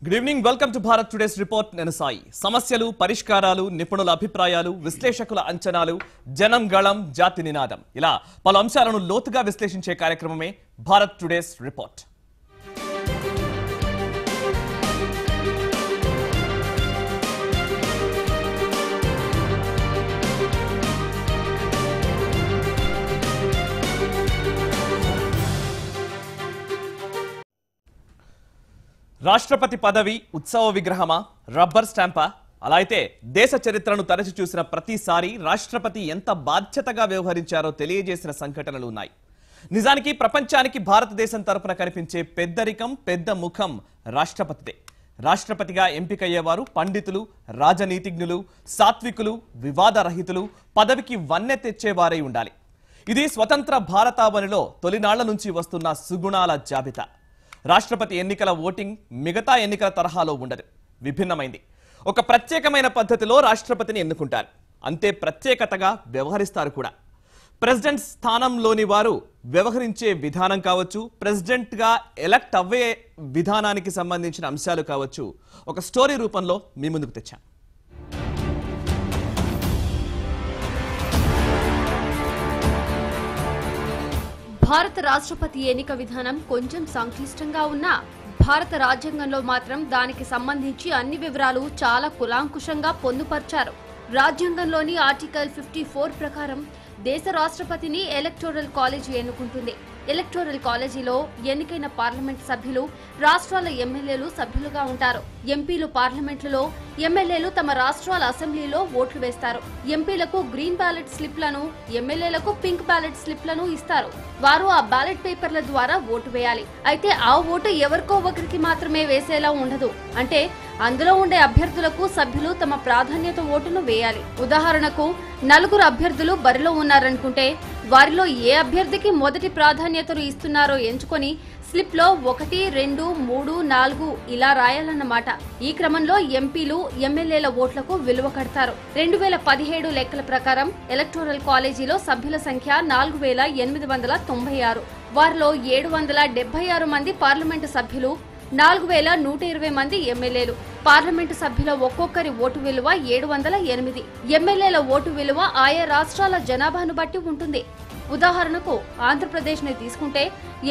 Good evening, welcome to Bharat today's report. నేను సాయి. సమస్యలు, పరిష్కారాలు, నిపుణుల అభిప్రాయాలు, విశ్లేషకుల అంచనాలు, జనం గళం, జాతి నినాదం, ఇలా పలు అంశాలను లోతుగా విశ్లేషించే కార్యక్రమమే భారత్ టుడేస్ రిపోర్ట్. రాష్ట్రపతి పదవి ఉత్సవ విగ్రహమా, రబ్బర్ స్టాంపా? అలా అయితే దేశ చరిత్రను తరచి చూసిన ప్రతిసారి రాష్ట్రపతి ఎంత బాధ్యతగా వ్యవహరించారో తెలియజేసిన సంఘటనలు ఉన్నాయి. నిజానికి ప్రపంచానికి భారతదేశం తరపున కనిపించే పెద్దరికం, పెద్ద ముఖం రాష్ట్రపతిదే. రాష్ట్రపతిగా ఎంపికయ్యేవారు పండితులు, రాజనీతిజ్ఞులు, సాత్వికులు, వివాదరహితులు, పదవికి వన్నె తెచ్చేవారై ఉండాలి. ఇది స్వతంత్ర భారతావనిలో తొలినాళ్ల నుంచి వస్తున్న సుగుణాల జాబితా. రాష్ట్రపతి ఎన్నికల ఓటింగ్ మిగతా ఎన్నికల తరహాలో ఉండదు, విభిన్నమైంది. ఒక ప్రత్యేకమైన పద్ధతిలో రాష్ట్రపతిని ఎన్నుకుంటారు, అంతే ప్రత్యేకతగా వ్యవహరిస్తారు కూడా. ప్రెసిడెంట్ స్థానంలోని వారు వ్యవహరించే విధానం కావచ్చు, ప్రెసిడెంట్గా ఎలక్ట్ అవ్వే విధానానికి సంబంధించిన అంశాలు కావచ్చు, ఒక స్టోరీ రూపంలో మీ ముందుకు తెచ్చాం. భారత రాష్ట్రపతి ఎన్నిక విధానం కొంచెం సంక్లిష్టంగా ఉన్నా భారత రాజ్యాంగంలో మాత్రం దానికి సంబంధించి అన్ని వివరాలు చాలా కులాంకుషంగా పొందుపర్చారు. రాజ్యాంగంలోని ఆర్టికల్ 54 ప్రకారం దేశ రాష్ట్రపతిని ఎలక్టోరల్ కాలేజీ ఎన్నుకుంటుంది. ఎలక్టోరల్ కాలేజీలో ఎన్నికైన పార్లమెంట్ సభ్యులు రాష్ట్రాల ఎమ్మెల్యేలు సభ్యులుగా ఉంటారు. ఎంపీలు పార్లమెంట్లలో, ఎమ్మెల్యేలు తమ రాష్ట్రాల అసెంబ్లీలో ఓట్లు వేస్తారు. ఎంపీలకు గ్రీన్ బ్యాలెట్ స్లిప్లను, ఎమ్మెల్యేలకు పింక్ బ్యాలెట్ స్లిప్లను ఇస్తారు. వారు ఆ బ్యాలెట్ పేపర్ల ద్వారా ఓటు వేయాలి. అయితే ఆ ఓటు ఎవరికో ఒకరికి మాత్రమే వేసేలా ఉండదు. అంటే అందులో ఉండే అభ్యర్థులకు సభ్యులు తమ ప్రాధాన్యత ఓటును వేయాలి. ఉదాహరణకు 4 అభ్యర్థులు బరిలో ఉన్నారనుకుంటే వారిలో ఏ అభ్యర్థికి మొదటి ప్రాధాన్యతను ఇస్తున్నారో ఎంచుకొని స్లిప్ లో 1, 2, 3, 4 ఇలా రాయాలన్నమాట. ఈ క్రమంలో ఎంపీలు, ఎమ్మెల్యేల ఓట్లకు విలువ కడతారు. 2017 లెక్కల ప్రకారం ఎలక్టోరల్ కాలేజీలో సభ్యుల సంఖ్య 4896. వారిలో 776 మంది పార్లమెంటు సభ్యులు, 4120 మంది ఎమ్మెల్యేలు. పార్లమెంటు సభ్యుల ఒక్కొక్కరి ఓటు విలువ 708. ఎమ్మెల్యేల ఓటు విలువ ఆయా రాష్ట్రాల జనాభాను బట్టి ఉంటుంది. ఉదాహరణకు ఆంధ్రప్రదేశ్ ని తీసుకుంటే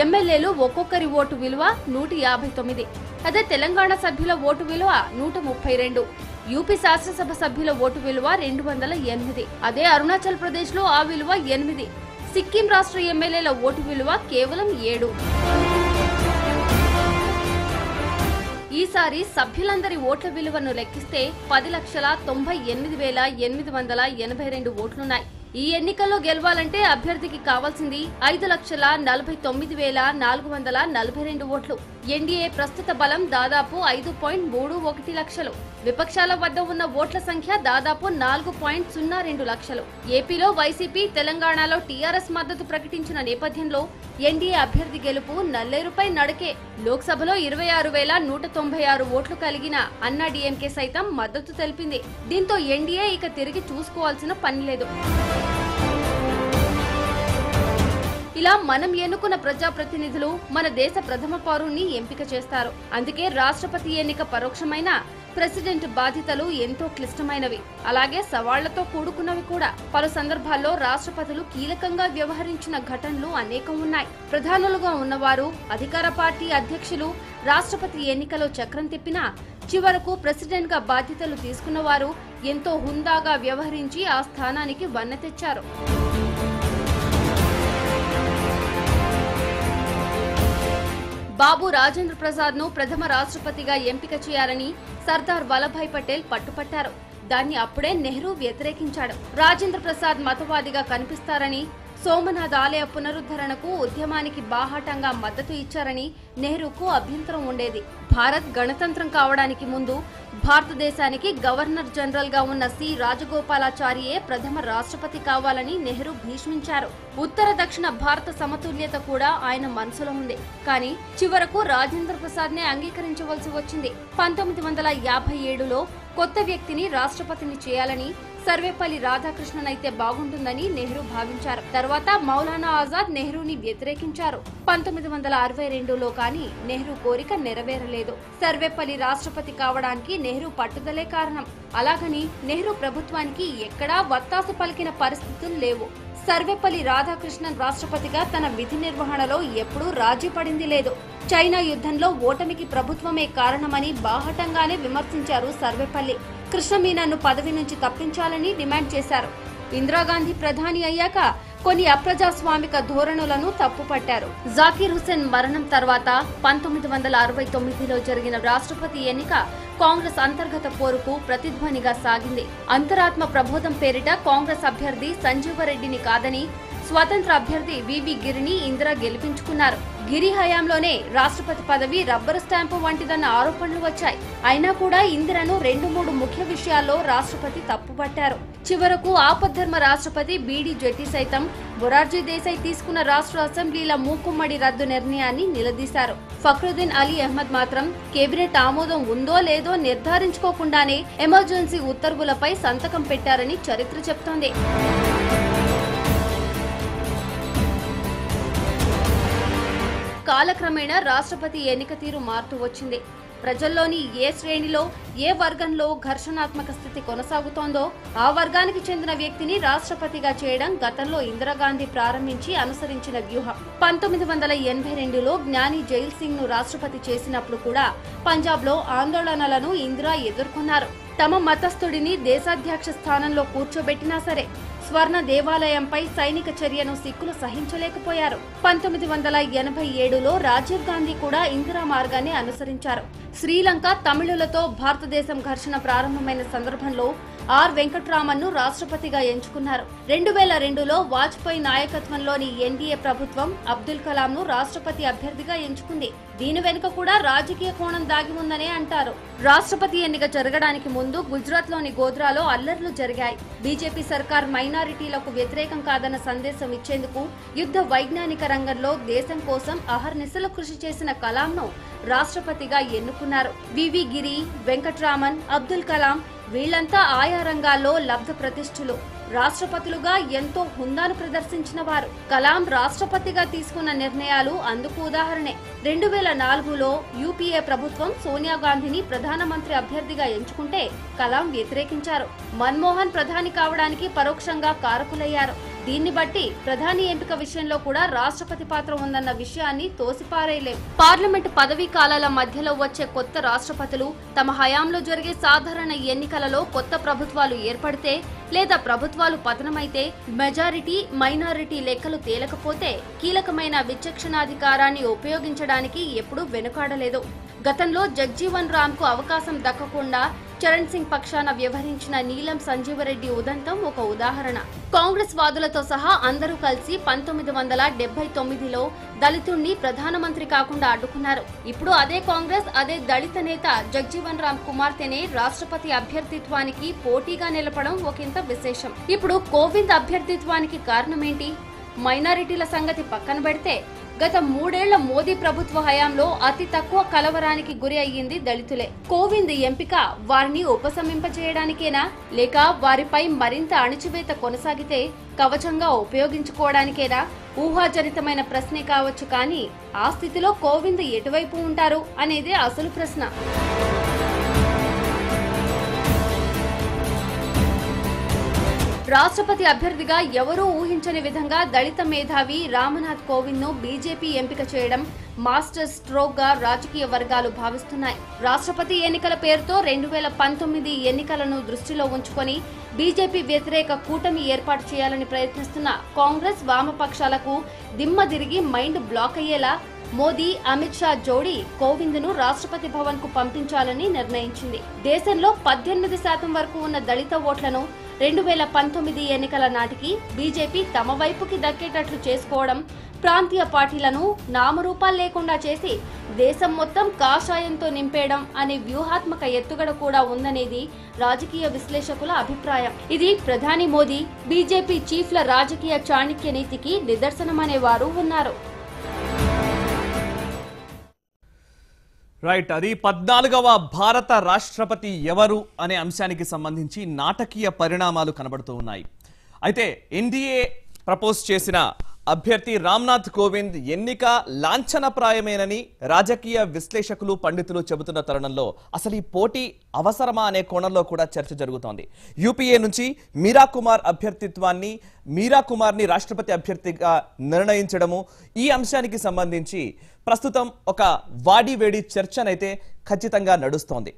ఎమ్మెల్యేలు ఒక్కొక్కరి ఓటు విలువ 159. అదే తెలంగాణ సభ్యుల ఓటు విలువ 132. యూపీ శాసనసభ సభ్యుల ఓటు విలువ 208. అదే అరుణాచల్ ప్రదేశ్ లో ఆ విలువ 8. సిక్కిం రాష్ట్ర ఎమ్మెల్యేల ఓటు విలువ కేవలం 7. ఈసారి సభ్యులందరి ఓట్ల విలువను లెక్కిస్తే 10,98,882 ఓట్లున్నాయి. ఈ ఎన్నికల్లో గెలవాలంటే అభ్యర్థికి కావాల్సింది 5,40,9,442 ఓట్లు. ఎన్డీఏ ప్రస్తుత బలం దాదాపు 5.31 లక్షలు. విపక్షాల వద్ద ఉన్న ఓట్ల సంఖ్య దాదాపు 4.02 లక్షలు. ఏపీలో వైసీపీ, తెలంగాణలో టీఆర్ఎస్ మద్దతు ప్రకటించిన నేపథ్యంలో ఎన్డీఏ అభ్యర్థి గెలుపు నల్లేరుపై నడకే. లోక్సభలో 26,196 ఓట్లు కలిగిన అన్నా డీఎంకే సైతం మద్దతు తెలిపింది. దీంతో ఎన్డీఏ ఇక తిరిగి చూసుకోవాల్సిన పని లేదు. ఇలా మనం ఎన్నుకున్న ప్రజాప్రతినిధులు మన దేశ ప్రథమ పౌరుణ్ణి ఎంపిక చేస్తారు. అందుకే రాష్ట్రపతి ఎన్నిక పరోక్షమైన, ప్రెసిడెంట్ బాధ్యతలు ఎంతో క్లిష్టమైనవి, అలాగే సవాళ్లతో కూడుకున్నవి కూడా. పలు సందర్భాల్లో రాష్ట్రపతులు కీలకంగా వ్యవహరించిన ఘటనలు అనేకం ఉన్నాయి. ప్రధానులుగా ఉన్నవారు, అధికార పార్టీ అధ్యక్షులు రాష్ట్రపతి ఎన్నికలో చక్రం తిప్పినా చివరకు ప్రెసిడెంట్ గా బాధ్యతలు తీసుకున్నవారు ఎంతో హుందాగా వ్యవహరించి ఆ స్థానానికి వన్నె తెచ్చారు. బాబు రాజేంద్ర ప్రసాద్ ను ప్రథమ రాష్ట్రపతిగా ఎంపిక చేయాలని సర్దార్ వల్లభాయ్ పటేల్ పట్టుపట్టారు. దాన్ని అప్పుడే నెహ్రూ వ్యతిరేకించాడు. రాజేంద్ర ప్రసాద్ మతవాదిగా కనిపిస్తారని, సోమనాథ్ ఆలయ పునరుద్ధరణకు ఉద్యమానికి బాహాటంగా మద్దతు ఇచ్చారని నెహ్రూకు అభ్యంతరం ఉండేది. భారత్ గణతంత్రం కావడానికి ముందు భారతదేశానికి గవర్నర్ జనరల్ గా ఉన్న సి రాజగోపాలాచారియే ప్రథమ రాష్ట్రపతి కావాలని నెహ్రూ భీష్మించారు. ఉత్తర దక్షిణ భారత సమతుల్యత కూడా ఆయన మనసులో ఉంది. కానీ చివరకు రాజేంద్ర ప్రసాద్ నే అంగీకరించవలసి వచ్చింది. 1957లో కొత్త వ్యక్తిని రాష్ట్రపతిని చేయాలని సర్వేపల్లి రాధాకృష్ణన్ అయితే బాగుంటుందని నెహ్రూ భావించారు. తర్వాత మౌలానా ఆజాద్ నెహ్రూని వ్యతిరేకించారు. 1962లో కానీ నెహ్రూ కోరిక నెరవేరలేదు. సర్వేపల్లి రాష్ట్రపతి కావడానికి నెహ్రూ పట్టుదలే కారణం. అలాగని నెహ్రూ ప్రభుత్వానికి ఎక్కడా వత్తాసు పలికిన పరిస్థితులు లేవు. సర్వేపల్లి రాధాకృష్ణన్ రాష్ట్రపతిగా తన విధి నిర్వహణలో ఎప్పుడూ రాజీ పడింది లేదు. చైనా యుద్ధంలో ఓటమికి ప్రభుత్వమే కారణమని బాహటంగానే విమర్శించారు సర్వేపల్లి. కృష్ణమీనన్ను పదవి నుంచి తప్పించాలని డిమాండ్ చేశారు. ఇందిరాగాంధీ ప్రధాని అయ్యాక కొన్ని అప్రజాస్వామిక ధోరణులను తప్పుపట్టారు. జాకీర్ హుస్సేన్ మరణం తర్వాత 1969లో జరిగిన రాష్ట్రపతి ఎన్నిక కాంగ్రెస్ అంతర్గత పోరుకు ప్రతిధ్వనిగా సాగింది. అంతరాత్మ ప్రబోధం పేరిట కాంగ్రెస్ అభ్యర్థి సంజీవరెడ్డిని కాదని స్వతంత్ర అభ్యర్థి వివి గిరిని ఇందిర గెలిపించుకున్నారు. గిరి హయాంలోనే రాష్ట్రపతి పదవి రబ్బరు స్టాంపు వంటిదన్న ఆరోపణలు వచ్చాయి. అయినా కూడా ఇందిరను 2-3 ముఖ్య విషయాల్లో రాష్ట్రపతి తప్పుపట్టారు. చివరకు ఆపద్ధర్మ రాష్ట్రపతి బీడీ జెట్టి సైతం మొరార్జీ దేశాయ్ తీసుకున్న రాష్ట్ర అసెంబ్లీల మూకుమ్మడి రద్దు నిర్ణయాన్ని నిలదీశారు. ఫక్రుద్దీన్ అలీ అహ్మద్ మాత్రం కేబినెట్ ఆమోదం ఉందో లేదో నిర్ధారించుకోకుండానే ఎమర్జెన్సీ ఉత్తర్వులపై సంతకం పెట్టారని చరిత్ర చెప్తోంది. కాలక్రమేణా రాష్ట్రపతి ఎన్నిక తీరు మారుతూ వచ్చింది. ప్రజల్లోని ఏ శ్రేణిలో ఏ వర్గంలో ఘర్షణాత్మక స్థితి కొనసాగుతోందో ఆ వర్గానికి చెందిన వ్యక్తిని రాష్ట్రపతిగా చేయడం గతంలో ఇందిరాగాంధీ ప్రారంభించి అనుసరించిన వ్యూహం. 1982లో జ్ఞాని జైల్ సింగ్ ను రాష్ట్రపతి చేసినప్పుడు కూడా పంజాబ్ లో ఆందోళనలను ఇందిరా ఎదుర్కొన్నారు. తమ మతస్థుడిని దేశాధ్యక్ష స్థానంలో కూర్చోబెట్టినా సరే స్వర్ణ దేవాలయంపై సైనిక చర్యను సిక్కులు సహించలేకపోయారు. 1987లో రాజీవ్ గాంధీ కూడా ఇందిరా మార్గాన్ని అనుసరించారు. శ్రీలంక తమిళులతో భారతదేశం ఘర్షణ ప్రారంభమైన సందర్భంలో ఆర్ వెంకట్రామన్ ను రాష్ట్రపతిగా ఎంచుకున్నారు. 2002లో వాజ్పేయి నాయకత్వంలోని ఎన్డీఏ ప్రభుత్వం అబ్దుల్ కలాం ను రాష్ట్రపతి అభ్యర్థిగా ఎంచుకుంది. దీని వెనుక కూడా రాజకీయ కోణం దాగి ఉందనే అంటారు. రాష్ట్రపతి ఎన్నిక జరగడానికి ముందు గుజరాత్ లోని గోధ్రాలో అల్లర్లు జరిగాయి. బీజేపీ సర్కార్ మైనారిటీలకు వ్యతిరేకం కాదన్న సందేశం ఇచ్చేందుకు యుద్ధ వైజ్ఞానిక రంగంలో దేశం కోసం అహర్నిశలు కృషి చేసిన కలాం ను రాష్ట్రపతిగా ఎన్నుకున్నారు. వివి గిరి, వెంకట్రామన్, అబ్దుల్ కలాం వీళ్లంతా ఆయా రంగాల్లో లబ్ధ ప్రతిష్ఠులు. రాష్ట్రపతులుగా ఎంతో హుందాను ప్రదర్శించిన వారు. కలాం రాష్ట్రపతిగా తీసుకున్న నిర్ణయాలు అందుకు ఉదాహరణే. 2004లో యూపీఏ ప్రభుత్వం సోనియా గాంధీని ప్రధానమంత్రి అభ్యర్థిగా ఎంచుకుంటే కలాం వ్యతిరేకించారు. మన్మోహన్ ప్రధాని కావడానికి పరోక్షంగా కారకులయ్యారు. దీన్ని బట్టి ప్రధాని ఎంపిక విషయంలో కూడా రాష్ట్రపతి పాత్ర ఉందన్న విషయాన్ని తోసిపారేయలేం. పార్లమెంటు పదవీ కాలాల మధ్యలో వచ్చే కొత్త రాష్ట్రపతులు తమ హయాంలో జరిగే సాధారణ ఎన్నికలలో కొత్త ప్రభుత్వాలు ఏర్పడితే లేదా ప్రభుత్వాలు పతనమైతే మెజారిటీ మైనారిటీ లెక్కలు తేలకపోతే కీలకమైన విచక్షణాధికారాన్ని ఉపయోగించడానికి ఎప్పుడూ వెనుకాడలేదు. గతంలో జగ్జీవన్ రామ్ కు అవకాశం దక్కకుండా చరణ్ సింగ్ పక్షాన వ్యవహరించిన నీలం సంజీవరెడ్డి ఉదంతం ఒక ఉదాహరణ. కాంగ్రెస్ వాదులతో సహా అందరూ కలిసి 1979లో దళితుణ్ణి ప్రధానమంత్రి కాకుండా అడ్డుకున్నారు. ఇప్పుడు అదే కాంగ్రెస్ అదే దళిత నేత జగ్జీవన్ రామ్ కుమార్తెనే రాష్ట్రపతి అభ్యర్థిత్వానికి పోటీగా నిలపడం ఒకంత విశేషం. ఇప్పుడు కోవింద్ అభ్యర్థిత్వానికి కారణమేంటి? మైనారిటీల సంగతి పక్కన పెడితే గత 3 ఏళ్ల మోదీ ప్రభుత్వ హయాంలో అతి తక్కువ కలవరానికి గురి అయ్యింది దళితులే. కోవింద్ ఎంపిక వారిని ఉపశమింపజేయడానికేనా, లేక వారిపై మరింత అణచివేత కొనసాగితే కవచంగా ఉపయోగించుకోవడానికేనా? ఊహాజనితమైన ప్రశ్నే కావచ్చు, కానీ ఆ స్థితిలో కోవింద్ ఎటువైపు ఉంటారు అనేదే అసలు ప్రశ్న. రాష్ట్రపతి అభ్యర్థిగా ఎవరూ ఊహించని విధంగా దళిత మేధావి రామ్నాథ్ కోవింద్ ను బీజేపీ ఎంపిక చేయడం మాస్టర్ స్ట్రోక్ గా రాజకీయ వర్గాలు భావిస్తున్నాయి. రాష్ట్రపతి ఎన్నికల పేరుతో 2019 ఎన్నికలను దృష్టిలో ఉంచుకొని బీజేపీ వ్యతిరేక కూటమి ఏర్పాటు చేయాలని ప్రయత్నిస్తున్న కాంగ్రెస్ వామపక్షాలకు దిమ్మ తిరిగి మైండ్ బ్లాక్ అయ్యేలా మోదీ, అమిత్ షా జోడీ కోవింద్ ను రాష్ట్రపతి భవన్ కు పంపించాలని నిర్ణయించింది. దేశంలో 18% వరకు ఉన్న దళిత ఓట్లను 2019 ఎన్నికల నాటికి బీజేపీ తమ వైపుకి దక్కేటట్లు చేసుకోవడం, ప్రాంతీయ పార్టీలను నామరూపాలు లేకుండా చేసి దేశం మొత్తం కాషాయంతో నింపేయడం అనే వ్యూహాత్మక ఎత్తుగడ కూడా ఉందనేది రాజకీయ విశ్లేషకుల అభిప్రాయం. ఇది ప్రధాని మోదీ, బీజేపీ చీఫ్ల రాజకీయ చాణక్య నీతికి నిదర్శనమనేవారు ఉన్నారు. రైట్, అది 14వ భారత రాష్ట్రపతి ఎవరు అనే అంశానికి సంబంధించి నాటకీయ పరిణామాలు కనబడుతూ ఉన్నాయి. అయితే ఎన్డీఏ ప్రపోజ్ చేసిన అభ్యర్థి రామ్నాథ్ కోవింద్ ఎన్నిక లాంఛనప్రాయమేనని రాజకీయ విశ్లేషకులు పండితులు చెబుతున్న తరుణంలో అసలు ఈ పోటీ అవసరమా అనే కోణంలో కూడా చర్చ జరుగుతోంది. యూపీఏ నుంచి మీరా కుమార్ని రాష్ట్రపతి అభ్యర్థిగా నిర్ణయించడము, ఈ అంశానికి సంబంధించి ప్రస్తుతం ఒక వాడివేడి చర్చనైతే ఖచ్చితంగా నడుస్తోంది.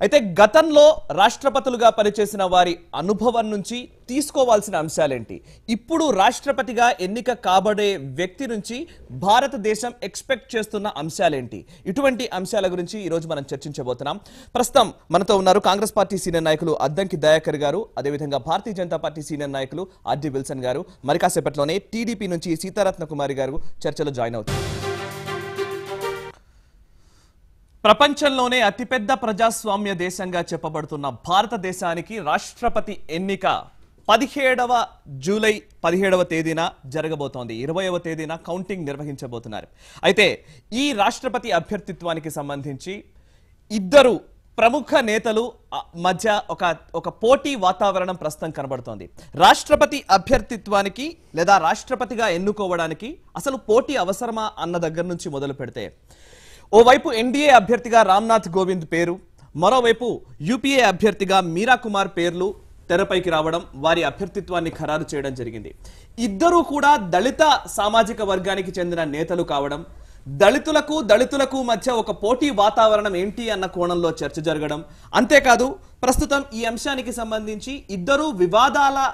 అయితే గతంలో రాష్ట్రపతులుగా పనిచేసిన వారి అనుభవం నుంచి తీసుకోవాల్సిన అంశాలేంటి, ఇప్పుడు రాష్ట్రపతిగా ఎన్నిక కాబడే వ్యక్తి నుంచి భారతదేశం ఎక్స్పెక్ట్ చేస్తున్న అంశాలేంటి, ఇటువంటి అంశాల గురించి ఈరోజు మనం చర్చించబోతున్నాం. ప్రస్తుతం మనతో ఉన్నారు కాంగ్రెస్ పార్టీ సీనియర్ నాయకులు అద్దంకి దయాకర్ గారు, అదేవిధంగా భారతీయ జనతా పార్టీ సీనియర్ నాయకులు ఆర్డి విల్సన్ గారు. మరి కాసేపట్లోనే టీడీపీ నుంచి సీతారత్న కుమారి గారు చర్చలో జాయిన్ అవుతారు. ప్రపంచంలోనే అతిపెద్ద ప్రజాస్వామ్య దేశంగా చెప్పబడుతున్న భారతదేశానికి రాష్ట్రపతి ఎన్నిక 17వ జూలై 17వ తేదీన జరగబోతోంది. 20వ తేదీన కౌంటింగ్ నిర్వహించబోతున్నారు. అయితే ఈ రాష్ట్రపతి అభ్యర్థిత్వానికి సంబంధించి ఇద్దరు ప్రముఖ నేతలు మధ్య ఒక పోటీ వాతావరణం ప్రస్తుతం కనబడుతోంది. రాష్ట్రపతి అభ్యర్థిత్వానికి లేదా రాష్ట్రపతిగా ఎన్నుకోవడానికి అసలు పోటీ అవసరమా అన్న దగ్గర నుంచి మొదలు పెడితే, ఓవైపు ఎన్డీఏ అభ్యర్థిగా రామ్నాథ్ కోవింద్ పేరు, మరోవైపు యూపీఏ అభ్యర్థిగా మీరా కుమార్ పేర్లు తెరపైకి రావడం, వారి అభ్యర్థిత్వాన్ని ఖరారు చేయడం జరిగింది. ఇద్దరూ కూడా దళిత సామాజిక వర్గానికి చెందిన నేతలు కావడం, దళితులకు మధ్య ఒక పోటీ వాతావరణం ఏంటి అన్న కోణంలో చర్చ జరగడం, అంతేకాదు ప్రస్తుతం ఈ అంశానికి సంబంధించి ఇద్దరూ వివాదాల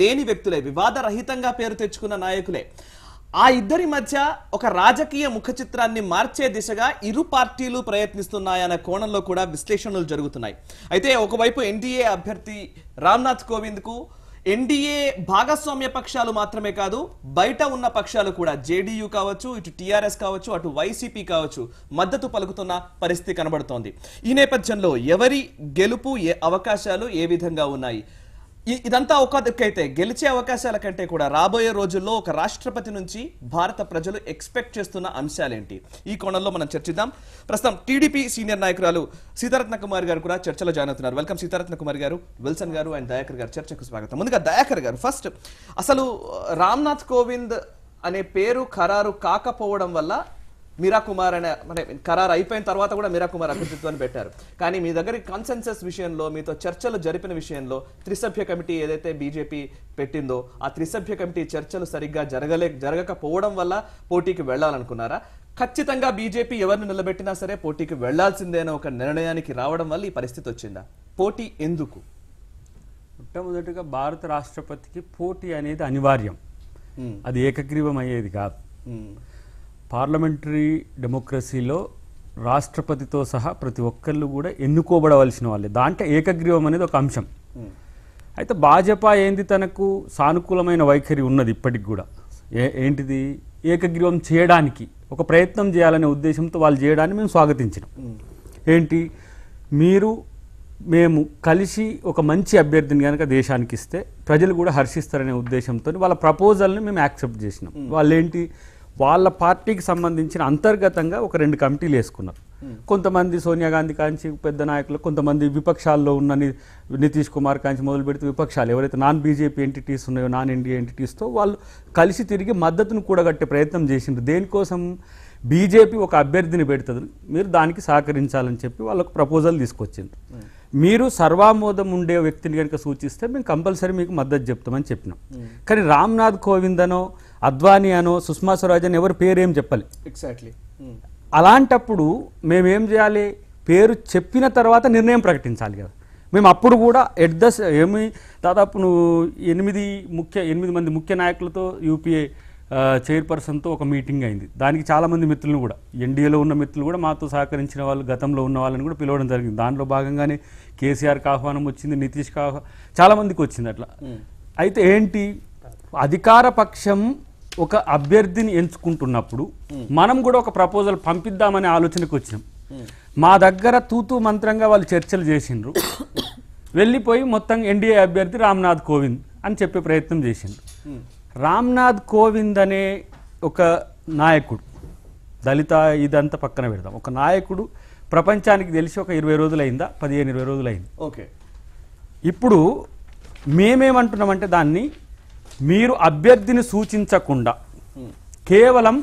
లేని వ్యక్తులే, వివాదరహితంగా పేరు తెచ్చుకున్న నాయకులే. ఆ ఇద్దరి మధ్య ఒక రాజకీయ ముఖ చిత్రాన్ని మార్చే దిశగా ఇరు పార్టీలు ప్రయత్నిస్తున్నాయన్న కోణంలో కూడా విశ్లేషణలు జరుగుతున్నాయి. అయితే ఒకవైపు ఎన్డీఏ అభ్యర్థి రామ్నాథ్ కోవింద్ కు ఎన్డీఏ భాగస్వామ్య పక్షాలు మాత్రమే కాదు, బయట ఉన్న పక్షాలు కూడా, జేడీయూ కావచ్చు, ఇటు టీఆర్ఎస్ కావచ్చు, అటు వైసీపీ కావచ్చు, మద్దతు పలుకుతున్న పరిస్థితి కనబడుతోంది. ఈ నేపథ్యంలో ఎవరి గెలుపు అవకాశాలు ఏ విధంగా ఉన్నాయి, ఇదంతా ఒక దిక్కైతే గెలిచే అవకాశాల కంటే కూడా రాబోయే రోజుల్లో ఒక రాష్ట్రపతి నుంచి భారత ప్రజలు ఎక్స్పెక్ట్ చేస్తున్న అంశాలేంటి, ఈ కోణంలో మనం చర్చిద్దాం. ప్రస్తుతం టీడీపీ సీనియర్ నాయకురాలు సీతారత్న కుమార్ గారు కూడా చర్చలో జాయిన్ అవుతున్నారు. వెల్కమ్ సీతారత్న కుమార్ గారు, విల్సన్ గారు అండ్ దయాకర్ గారు, చర్చకు స్వాగతం. ముందుగా దయాకర్ గారు, ఫస్ట్ అసలు రామ్నాథ్ కోవింద్ అనే పేరు ఖరారు కాకపోవడం వల్ల మీరా కుమార్ అనే ఖరారు అయిపోయిన తర్వాత కూడా మీరా కుమార్ అభ్యర్థిత్వాన్ని పెట్టారు. కానీ మీ దగ్గర కన్సెన్సస్ విషయంలో, మీతో చర్చలు జరిపిన విషయంలో త్రిసభ్య కమిటీ ఏదైతే బీజేపీ పెట్టిందో ఆ త్రిసభ్య కమిటీ చర్చలు సరిగ్గా జరగకపోవడం వల్ల పోటీకి వెళ్లాలనుకున్నారా? ఖచ్చితంగా బీజేపీ ఎవరిని నిలబెట్టినా సరే పోటీకి వెళ్లాల్సిందేనో ఒక నిర్ణయానికి రావడం వల్ల ఈ పరిస్థితి వచ్చిందా? పోటీ ఎందుకు? మొట్టమొదటిగా భారత రాష్ట్రపతికి పోటీ అనేది అనివార్యం, అది ఏకగ్రీవం అయ్యేది కాదు. పార్లమెంటరీ డెమోక్రసీలో రాష్ట్రపతితో సహా ప్రతి ఒక్కళ్ళు కూడా ఎన్నుకోబడవలసిన వాళ్ళే, దాంట్లో ఏకగ్రీవం అనేది ఒక అంశం. అయితే భాజపా ఏంది, తనకు సానుకూలమైన వైఖరి ఉన్నది ఇప్పటికి కూడా. ఏంటిది, ఏకగ్రీవం చేయడానికి ఒక ప్రయత్నం చేయాలనే ఉద్దేశంతో వాళ్ళు చేయడాన్ని మేము స్వాగతించినాం. ఏంటి, మేము కలిసి ఒక మంచి అభ్యర్థిని కనుక దేశానికి ఇస్తే ప్రజలు కూడా హర్షిస్తారనే ఉద్దేశంతో వాళ్ళ ప్రపోజల్ని మేము యాక్సెప్ట్ చేసినాం. వాళ్ళేంటి, వాళ్ళ పార్టీకి సంబంధించిన అంతర్గతంగా ఒక 2 కమిటీలు వేసుకున్నారు. కొంతమంది సోనియా గాంధీ కాంచి పెద్ద నాయకులు, కొంతమంది విపక్షాల్లో ఉన్న నితీష్ కుమార్ కాంచి మొదలు పెడితే విపక్షాలు ఎవరైతే నాన్ బీజేపీ ఎంటిటీస్ ఉన్నాయో, నాన్ ఎన్డీఏ ఎంటిటీస్తో వాళ్ళు కలిసి తిరిగి మద్దతును కూడగట్టే ప్రయత్నం చేసిండ్రు. దేనికోసం, బీజేపీ ఒక అభ్యర్థిని పెడుతుంది, మీరు దానికి సహకరించాలని చెప్పి వాళ్ళకు ప్రపోజల్ తీసుకొచ్చిండ్రు. మీరు సర్వామోదం ఉండే వ్యక్తిని కనుక సూచిస్తే మేము కంపల్సరీ మీకు మద్దతు చెప్తామని చెప్పినాం. కానీ రామ్నాథ్ కోవింద్ అనో, అద్వానీ అనో, సుష్మా స్వరాజ్ అని ఎవరు పేరు ఏం చెప్పాలి. ఎగ్జాక్ట్లీ. అలాంటప్పుడు మేమేం చేయాలి, పేరు చెప్పిన తర్వాత నిర్ణయం ప్రకటించాలి కదా. మేము అప్పుడు కూడా దాదాపు 8 మంది ముఖ్య నాయకులతో యూపీఏ చైర్పర్సన్తో ఒక మీటింగ్ అయింది. దానికి చాలామంది మిత్రులను కూడా, ఎన్డీఏలో ఉన్న మిత్రులు కూడా మాతో సహకరించిన వాళ్ళు, గతంలో ఉన్న వాళ్ళని కూడా పిలవడం జరిగింది. దాంట్లో భాగంగానే కేసీఆర్కి ఆహ్వానం వచ్చింది, నితీష్కి చాలామందికి వచ్చింది అట్లా. అయితే ఏంటి, అధికార పక్షం ఒక అభ్యర్థిని ఎంచుకుంటున్నప్పుడు మనం కూడా ఒక ప్రపోజల్ పంపిద్దామనే ఆలోచనకు వచ్చినాం. మా దగ్గర తూతూ మంత్రంగా వాళ్ళు చర్చలు చేసిండ్రు, వెళ్ళిపోయి మొత్తం ఎన్డీఏ అభ్యర్థి రామ్నాథ్ కోవింద్ అని చెప్పే ప్రయత్నం చేసిండ్రు. రామ్నాథ్ కోవింద్ అనే ఒక నాయకుడు, దళిత ఇదంతా పక్కన పెడదాం, ఒక నాయకుడు ప్రపంచానికి తెలిసి ఒక 20 రోజులైందా, 15-20 రోజులైంది. ఓకే, ఇప్పుడు మేమేమంటున్నామంటే దాన్ని మీరు అభ్యర్థిని సూచించకుండా కేవలం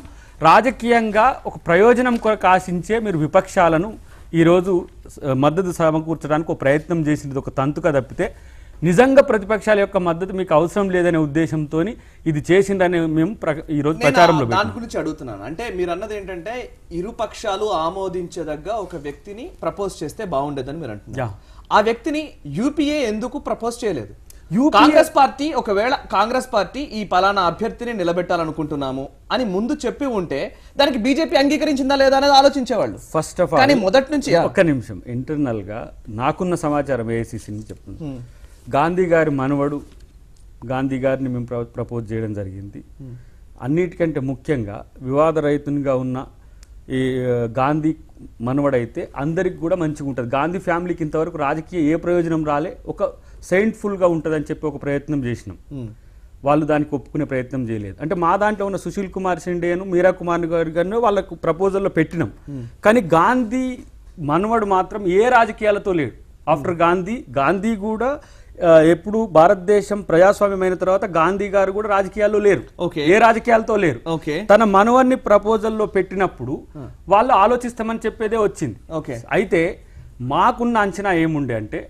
రాజకీయంగా ఒక ప్రయోజనం కొరకు ఆశించే మీరు విపక్షాలను ఈరోజు మద్దతు సమకూర్చడానికి ఒక ప్రయత్నం చేసినది ఒక తంతుగా తప్పితే నిజంగా ప్రతిపక్షాల యొక్క మద్దతు మీకు అవసరం లేదనే ఉద్దేశంతో ఇది చేసిందని మేము ఈరోజు ప్రచారంలో దాని గురించి అడుగుతున్నాను. అంటే మీరు అన్నది ఏంటంటే ఇరు పక్షాలు ఆమోదించదగ్గ ఒక వ్యక్తిని ప్రపోజ్ చేస్తే బాగుండేదని మీరు అంటున్నారు. ఆ వ్యక్తిని యూపీఏ ఎందుకు ప్రపోజ్ చేయలేదు? కాంగ్రెస్ పార్టీ ఒకవేళ కాంగ్రెస్ పార్టీ ఈ పలానా అభ్యర్థిని నిలబెట్టాలనుకుంటున్నాము అని ముందు చెప్పి ఉంటే దానికి బీజేపీ అంగీకరించిందా లేదా అనేది ఆలోచించేవాళ్ళు. ఫస్ట్ ఆఫ్ ఆల్ మొదటి నుంచి ఒక్క నిమిషం ఇంటర్నల్ గా నాకున్న సమాచారం ఏఐసిసిని చెప్తున్నాను. గాంధీ గారి మనవడు గాంధీ గారిని మేము ప్రపోజ్ చేయడం జరిగింది. అన్నిటికంటే ముఖ్యంగా వివాదరహితంగా ఉన్న ఈ గాంధీ మనవడైతే అందరికి కూడా మంచిగా ఉంటుంది. గాంధీ ఫ్యామిలీకి ఇంతవరకు రాజకీయ ఏ ప్రయోజనం రాలే, ఒక సెయింట్ఫుల్గా ఉంటుందని చెప్పి ఒక ప్రయత్నం చేసినాం. వాళ్ళు దానికి ఒప్పుకునే ప్రయత్నం చేయలేదు. అంటే మా దాంట్లో ఉన్న సుశీల్ కుమార్ షిండేను, మీరా కుమార్ గారిను వాళ్ళకు ప్రపోజల్లో పెట్టినాం. కానీ గాంధీ మనవడు మాత్రం ఏ రాజకీయాలతో లేడు. ఆఫ్టర్ గాంధీ కూడా ఎప్పుడు భారతదేశం ప్రజాస్వామ్యమైన తర్వాత గాంధీ గారు కూడా రాజకీయాల్లో లేరు, ఏ రాజకీయాలతో లేరు. తన మనవన్ని ప్రపోజల్లో పెట్టినప్పుడు వాళ్ళు ఆలోచిస్తామని చెప్పేదే వచ్చింది. అయితే మాకున్న అంచనా ఏముండే అంటే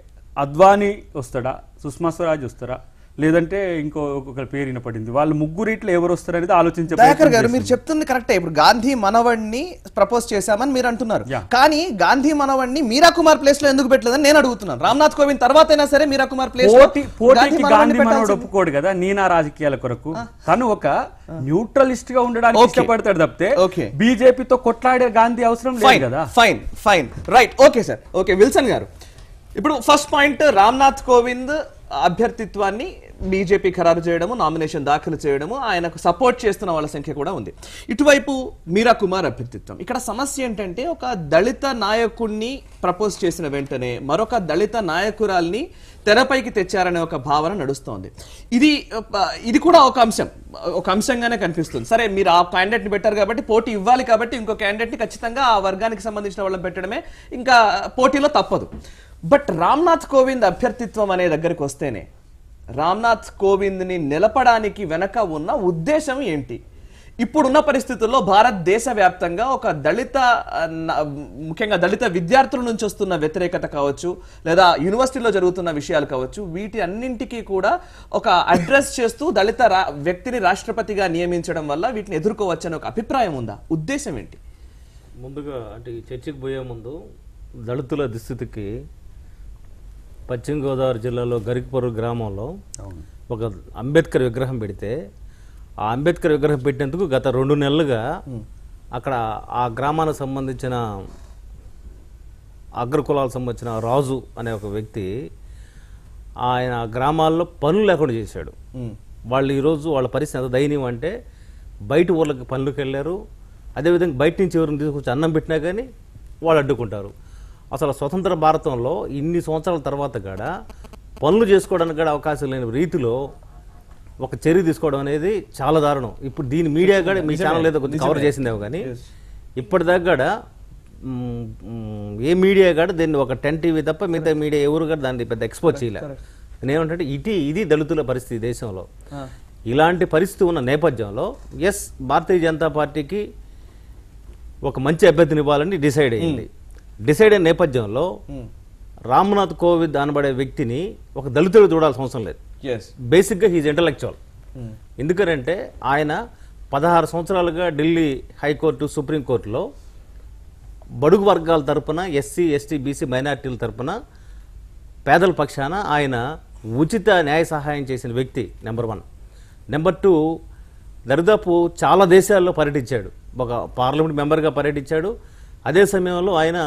అద్వానీ వస్తాడా, సుష్మా స్వరాజ్ వస్తారా, లేదంటే ఇంకొక పేరు వినపడింది. వాళ్ళు ముగ్గురిట్లో ఎవరు వస్తారనేది ఆలోచించే. దయాకర్ గారు మీరు చెప్తుంది కరెక్టే. ఇప్పుడు గాంధీ మనవడిని ప్రపోజ్ చేశామని మీరు అంటున్నారు, కానీ గాంధీ మనవడిని మీరా కుమార్ ప్లేస్ లో ఎందుకు పెట్టలేదని నేను అడుగుతున్నాను. రామ్నాథ్ కోవింద్ తర్వాత అయినా సరే మీరా కుమార్ ప్లేస్ పోటీకి గాంధీ మనవడు ఒప్పుకోడు కదా నీనా రాజకీయాల కొరకు. తను ఒక న్యూట్రలిస్ట్ గా ఉండడానికి ఇష్టపడతాడు తప్పితే బీజేపీతో కొట్లాడే గాంధీ అవసరం లేదు కదా. Fine fine right. Okay sir, okay Wilson గారు, ఇప్పుడు ఫస్ట్ పాయింట్ రామ్నాథ్ కోవింద్ అభ్యర్థిత్వాన్ని బీజేపీ ఖరారు చేయడము, నామినేషన్ దాఖలు చేయడము, ఆయనకు సపోర్ట్ చేస్తున్న వాళ్ళ సంఖ్య కూడా ఉంది. ఇటువైపు మీరా కుమార్ అభ్యర్థిత్వం. ఇక్కడ సమస్య ఏంటంటే ఒక దళిత నాయకుడిని ప్రపోజ్ చేసిన వెంటనే మరొక దళిత నాయకురాల్ని తెరపైకి తెచ్చారనే ఒక భావన నడుస్తోంది. ఇది కూడా ఒక అంశంగానే కనిపిస్తుంది. సరే మీరు ఆ క్యాండిడేట్ ని పెట్టారు కాబట్టి పోటీ ఇవ్వాలి కాబట్టి ఇంకో క్యాండిడేట్ ని ఖచ్చితంగా ఆ వర్గానికి సంబంధించిన వాళ్ళని పెట్టడమే ఇంకా పోటీలో తప్పదు. బట్ రామ్నాథ్ కోవింద్ అభ్యర్థిత్వం అనే దగ్గరికి వస్తేనే రామ్నాథ్ కోవింద్ని నిలపడానికి వెనక ఉన్న ఉద్దేశం ఏంటి? ఇప్పుడున్న పరిస్థితుల్లో భారతదేశ వ్యాప్తంగా ఒక ముఖ్యంగా దళిత విద్యార్థుల నుంచి వస్తున్న వ్యతిరేకత కావచ్చు, లేదా యూనివర్సిటీలో జరుగుతున్న విషయాలు కావచ్చు, వీటి అన్నింటికీ కూడా ఒక అడ్రస్ చేస్తూ దళిత వ్యక్తిని రాష్ట్రపతిగా నియమించడం వల్ల వీటిని ఎదుర్కోవచ్చని ఒక అభిప్రాయం ఉందా? ఉద్దేశం ఏంటి? ముందుగా అంటే ఈ చర్చకు పోయే ముందు దళితుల దుస్థితికి పశ్చిమ గోదావరి జిల్లాలో గరికపూర్ గ్రామంలో ఒక అంబేద్కర్ విగ్రహం పెడితే ఆ అంబేద్కర్ విగ్రహం పెట్టేందుకు గత 2 నెలలుగా అక్కడ ఆ గ్రామానికి సంబంధించిన అగ్రకులాలకు సంబంధించిన రాజు అనే ఒక వ్యక్తి ఆయన గ్రామాల్లో పనులు లేకుండా చేశాడు. వాళ్ళు ఈరోజు వాళ్ళ పరిస్థితి ఎంత దయనీయం అంటే బయట ఊళ్ళకి పనులకు వెళ్ళారు. అదేవిధంగా బయట నుంచి ఎవరిని తీసుకొచ్చి అన్నం పెట్టినా కానీ వాళ్ళు అడ్డుకుంటారు. అసలు స్వతంత్ర భారతంలో ఇన్ని సంవత్సరాల తర్వాత కూడా పనులు చేసుకోవడానికి కూడా అవకాశం లేని రీతిలో ఒక చర్య తీసుకోవడం అనేది చాలా దారుణం. ఇప్పుడు దీని మీడియా కూడా మీ ఛానల్ ఏదో కొద్దిగా కవర్ చేసిందేమో కానీ ఇప్పటిదాకా కూడా ఏ మీడియా కూడా దీన్ని ఒక 10 టీవీ తప్ప మిగతా మీడియా ఎవరు కూడా దాన్ని పెద్ద ఎక్స్పోజ్ చేయలేదు. నేనేమంటే ఇది దళితుల పరిస్థితి దేశంలో. ఇలాంటి పరిస్థితి ఉన్న నేపథ్యంలో భారతీయ జనతా పార్టీకి ఒక మంచి అభ్యర్థిని ఇవ్వాలని డిసైడ్ అయ్యింది. డిసైడ్ అయిన నేపథ్యంలో రామ్నాథ్ కోవింద్ అనబడే వ్యక్తిని ఒక దళితుడు చూడాల్సిన అవసరం లేదు. బేసిక్గా హీజ్ ఇంటలెక్చువల్. ఎందుకంటే ఆయన 16 సంవత్సరాలుగా ఢిల్లీ హైకోర్టు, సుప్రీంకోర్టులో బడుగు వర్గాల తరపున ఎస్సీ, ఎస్టీ, బీసీ మైనార్టీల తరపున పేదల పక్షాన ఆయన ఉచిత న్యాయ సహాయం చేసిన వ్యక్తి నెంబర్ 1. నెంబర్ 2, దరిదాపు చాలా దేశాల్లో పర్యటించాడు. ఒక పార్లమెంట్ మెంబర్గా పర్యటించాడు. అదే సమయంలో ఆయన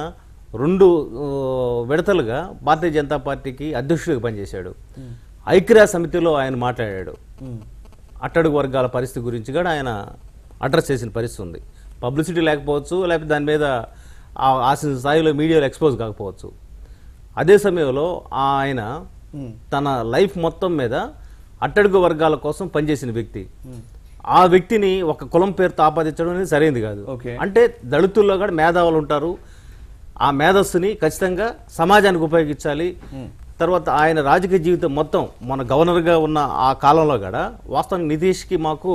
2 విడతలుగా భారతీయ జనతా పార్టీకి అధ్యక్షుడిగా పనిచేశాడు. ఐక్యరాజ్య సమితిలో ఆయన మాట్లాడాడు. అట్టడుగు వర్గాల పరిస్థితి గురించి కూడా ఆయన అడ్రస్ చేసిన పరిస్థితి ఉంది. పబ్లిసిటీ లేకపోవచ్చు, లేకపోతే దాని మీద ఆశించిన స్థాయిలో మీడియాలో ఎక్స్పోజ్ కాకపోవచ్చు. అదే సమయంలో ఆయన తన లైఫ్ మొత్తం మీద అట్టడుగు వర్గాల కోసం పనిచేసిన వ్యక్తి. ఆ వ్యక్తిని ఒక కులం పేరుతో ఆపాదించడం అనేది సరైనది కాదు. అంటే దళితుల్లో కూడా మేధావులు ఉంటారు, ఆ మేధస్సుని ఖచ్చితంగా సమాజానికి ఉపయోగించాలి. తర్వాత ఆయన రాజకీయ జీవితం మొత్తం మన గవర్నర్గా ఉన్న ఆ కాలంలో కూడా వాస్తవానికి నితీష్కి మాకు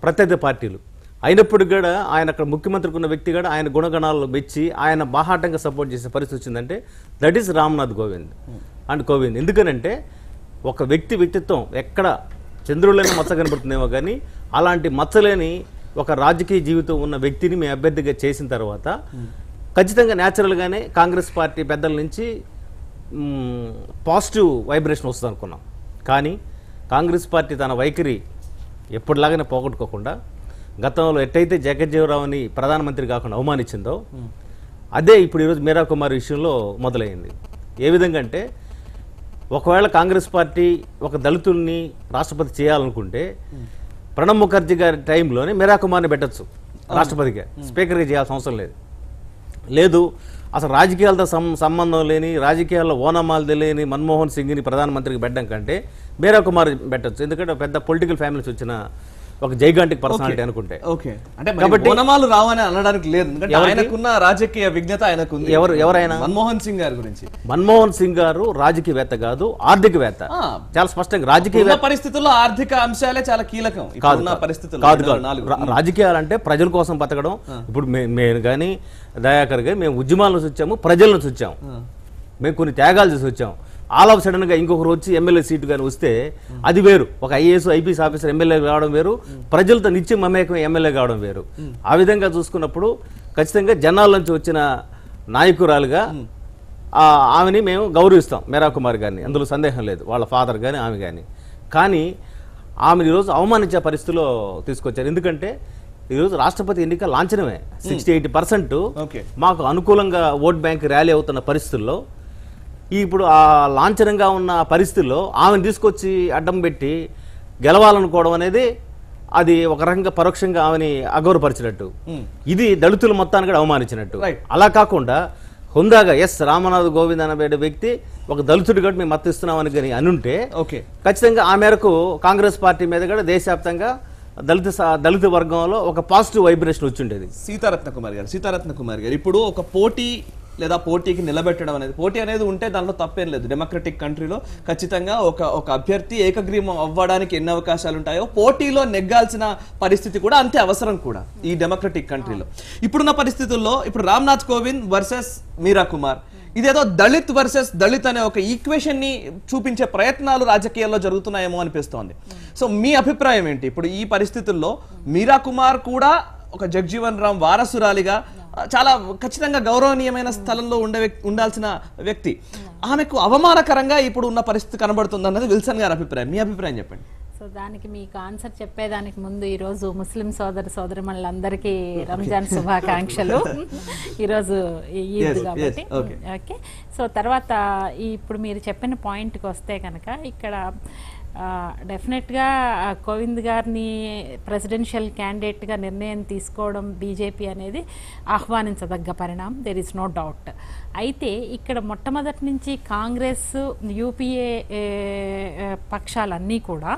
ప్రత్యర్థి పార్టీలు అయినప్పుడు కూడా ఆయన అక్కడ ముఖ్యమంత్రికి ఉన్న వ్యక్తి కూడా ఆయన గుణగణాలను మెచ్చి ఆయన బాహాటంగా సపోర్ట్ చేసే పరిస్థితి వచ్చిందంటే దట్ ఈస్ రామ్నాథ్ కోవింద్. ఎందుకనంటే ఒక వ్యక్తిత్వం ఎక్కడ చంద్రులైన మచ్చ కనబడుతుందేమో కానీ అలాంటి మచ్చలేని ఒక రాజకీయ జీవితం ఉన్న వ్యక్తిని మేము అభ్యర్థిగా చేసిన తర్వాత ఖచ్చితంగా న్యాచురల్గానే కాంగ్రెస్ పార్టీ పెద్దల నుంచి పాజిటివ్ వైబ్రేషన్ వస్తుంది అనుకున్నాం. కానీ కాంగ్రెస్ పార్టీ తన వైఖరి ఎప్పటిలాగానే పోగొట్టుకోకుండా గతంలో ఎట్టయితే జగజ్జీవరావుని ప్రధానమంత్రి కాకుండా అవమానించిందో అదే ఇప్పుడు ఈరోజు మీరా కుమార్ విషయంలో మొదలైంది. ఏ విధంగా అంటే ఒకవేళ కాంగ్రెస్ పార్టీ ఒక దళితుల్ని రాష్ట్రపతి చేయాలనుకుంటే ప్రణబ్ ముఖర్జీ గారి టైంలోనే మీరా కుమార్ని పెట్టచ్చు రాష్ట్రపతిగా, స్పీకర్గా చేయాల్సిన అవసరం లేదు. అసలు రాజకీయాలతో సంబంధం లేని, రాజకీయాల్లో ఓనమాలు తెలియని మన్మోహన్ సింగ్ని ప్రధానమంత్రికి పెట్టడం కంటే మీరా కుమార్ పెట్టచ్చు. ఎందుకంటే పెద్ద పొలిటికల్ ఫ్యామిలీస్ వచ్చిన ఒక జైగాంటిక్ పర్సనాలిటీ అనుకుంటే. కాబట్టి ఓనమాలు రావని అనడానికి లేదు, ఎందుకంటే ఆయనకున్న రాజకీయ విజ్ఞత ఆయనకుంది. ఎవరైనా మన్మోహన్ సింగ్ గారి గురించి, మన్మోహన్ సింగ్ గారు రాజకీయవేత్త కాదు, ఆర్థికవేత్త. చాలా స్పష్టంగా రాజకీయ పరిస్థితుల్లో ఆర్థిక అంశాలే చాలా కీలకం. కాదు రాజకీయాలంటే ప్రజల కోసం బతకడం. ఇప్పుడు మేము కానీ దయాకర్ గారు మేము ఉద్యమాల నుంచి వచ్చాము, ప్రజల నుంచి వచ్చాము, మేము కొన్ని త్యాగాలు చేసి వచ్చాము. ఆల్ ఆఫ్ సడన్ గా ఇంకొకరు వచ్చి ఎమ్మెల్యే సీటు కానీ వస్తే అది వేరు. ఒక ఐఏఎస్ ఐపీఎస్ ఆఫీసర్ ఎమ్మెల్యే కావడం వేరు, ప్రజలతో నిత్యం మమేకం ఎమ్మెల్యే కావడం వేరు. ఆ విధంగా చూసుకున్నప్పుడు ఖచ్చితంగా జనాల నుంచి వచ్చిన నాయకురాలుగా ఆమెని మేము గౌరవిస్తాం, మీరా కుమార్ గారిని, అందులో సందేహం లేదు, వాళ్ళ ఫాదర్ కానీ ఆమె కానీ ఆమెను ఈరోజు అవమానించే పరిస్థితిలో తీసుకొచ్చారు. ఎందుకంటే ఈరోజు రాష్ట్రపతి ఎన్నిక లాంఛనమే. 60-80% మాకు అనుకూలంగా ఓట్ బ్యాంక్ ర్యాలీ అవుతున్న పరిస్థితుల్లో ఇప్పుడు ఆ లాంఛనంగా ఉన్న పరిస్థితుల్లో ఆమెను తీసుకొచ్చి అడ్డం పెట్టి గెలవాలనుకోవడం అనేది అది ఒక రకంగా పరోక్షంగా ఆమెని అగౌరవపరిచినట్టు, ఇది దళితుల మొత్తాన్ని కూడా అవమానించినట్టు. అలా కాకుండా హుందాగా రామనాథ్ కోవింద్ అనే వ్యక్తి ఒక దళితుడు కూడా మేము మద్దతిస్తున్నామని కానీ అనుంటే ఖచ్చితంగా ఆ మేరకు కాంగ్రెస్ పార్టీ మీద కూడా దేశవ్యాప్తంగా దళిత వర్గంలో ఒక పాజిటివ్ వైబ్రేషన్ వచ్చి ఉండేది. సీతారత్న కుమార్ గారు ఇప్పుడు ఒక పోటీ లేదా పోటీకి నిలబెట్టడం అనేది, పోటీ అనేది ఉంటే దాంట్లో తప్పేం లేదు. డెమోక్రటిక్ కంట్రీలో ఖచ్చితంగా ఒక అభ్యర్థి ఏకగ్రీవం అవ్వడానికి ఎన్ని అవకాశాలు ఉంటాయో పోటీలో నెగ్గాల్సిన పరిస్థితి కూడా అంతే అవసరం కూడా ఈ డెమోక్రటిక్ కంట్రీలో. ఇప్పుడున్న పరిస్థితుల్లో ఇప్పుడు రామ్నాథ్ కోవింద్ వర్సెస్ మీరా కుమార్, ఇదేదో దళిత్ వర్సెస్ దళిత్ అనే ఒక ఈక్వేషన్ ని చూపించే ప్రయత్నాలు రాజకీయాల్లో జరుగుతున్నాయేమో అనిపిస్తోంది. సో మీ అభిప్రాయం ఏంటి? ఇప్పుడు ఈ పరిస్థితుల్లో మీరా కుమార్ కూడా ఒక జగ్జీవన్ రామ్ వారసురాలిగా చాలా ఖచ్చితంగా గౌరవనీయమైన స్థలంలో ఉండాల్సిన వ్యక్తి, ఆమెకు అవమానకరంగా ఇప్పుడు ఉన్న పరిస్థితి కనబడుతుంది అన్నది విల్సన్ గారి అభిప్రాయం. మీ అభిప్రాయం చెప్పండి. సో దానికి మీకు ఆన్సర్ చెప్పేదానికి ముందు ఈరోజు ముస్లిం సోదరులందరికీ రంజాన్ శుభాకాంక్షలు. ఈరోజు ఈద్ కాబట్టి ఓకే. సో తర్వాత ఇప్పుడు మీరు చెప్పిన పాయింట్కి వస్తే కనుక ఇక్కడ డెఫినెట్గా కోవింద్ గారిని ప్రెసిడెన్షియల్ క్యాండిడేట్గా నిర్ణయం తీసుకోవడం బీజేపీ అనేది ఆహ్వానించదగ్గ పరిణామం, దెర్ ఈస్ నో డౌట్. అయితే ఇక్కడ మొట్టమొదటి నుంచి కాంగ్రెస్ యూపీఏ పక్షాలన్నీ కూడా